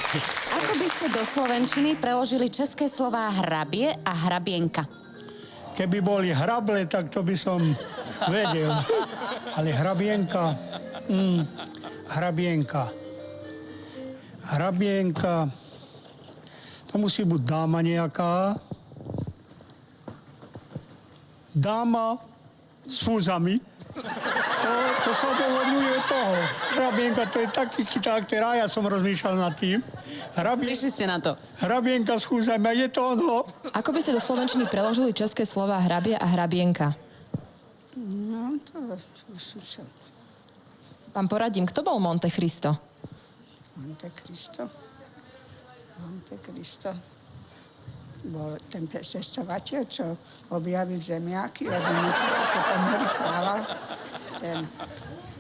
Ako by ste do slovenčiny preložili české slová hrabie a hrabienka? Keby boli hrable, tak to by som vedel. Ale hrabienka... hrabienka. Hrabienka... To musí byť dáma nejaká. Dáma s fúzami. To sa dovoluje toho. Hrabienka, to je taký chyták, ktorá ja som rozmýšľal nad tým. Prišli ste na to. Hrabienka s fúzami, a je to ono. Ako by ste do slovenčiny preložili české slova hrabie a hrabienka? No, to sú sa... Vám poradím, kto bol Monte Cristo? Monte Cristo. Bol ten cestovateľ, čo objavil zemiaky, lebo mu to také pomery plával. Ten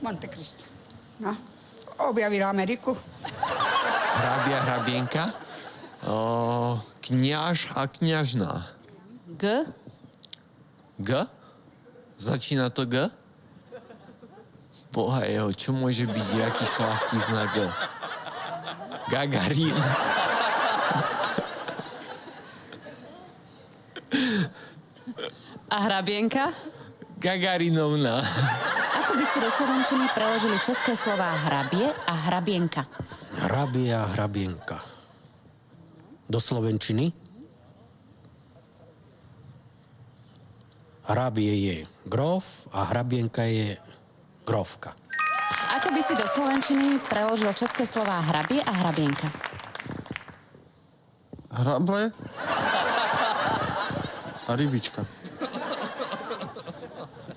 Monte Cristo. No, objavil Ameriku. Hrabia, hrabienka. Kňaž a kňažná. G? G? Začína to G? Boha jeho, čo môže byť jaký šlachtic na G? Gagarín. A hrabienka? Gagarinovna. Ako by ste do slovenčiny preložili české slová hrabie a hrabienka? Hrabie a hrabienka. Do slovenčiny? Hrabie je grof a hrabienka je grofka. Ako by si do slovenčiny preložil české slová hrabie a hrabienka? Hrable a rybička.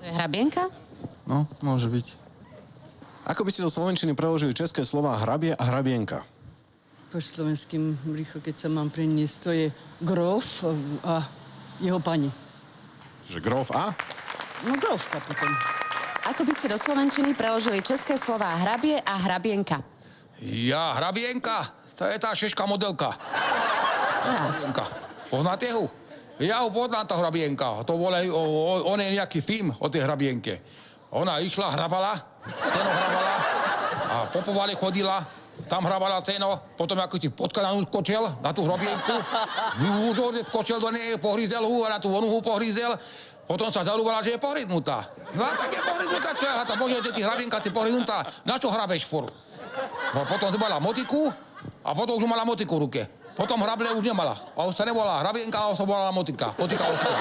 To je hrabienka? No, môže byť. Ako by ste do slovenčiny preložili české slova hrabie a hrabienka? Po slovenským rýchlo, keď sa mám preniesť, to je grof a jeho pani. Že grof a? No, grofka potom. Ako by ste do slovenčiny preložili české slová hrabie a hrabienka? Ja, hrabienka, to je tá šeška modelka. Hrabienka. Poznáte ho? Ja ho poznám, tá hrabienka. To volajú, on je nejaký film o tej hrabienke. Ona išla, hrabala, seno hrabala a po povale chodila, tam hrabala seno, potom ako ti potka na ňu skočil, na tú hrabienku, skočil do nej, pohryzel ho a na tú onu ho pohryzel, potom sa zalúbala, že je pohryznutá. No a tak je pohryznutá, čo je, tá bože, že ty hrabienka si pohryznutá, na čo hrabeš furt? No potom zbala motiku a potom už mala motiku v ruke. Potom hrable už nemala. A už sa nevolala hrabienka, ale sa volala motika. Motika ostala.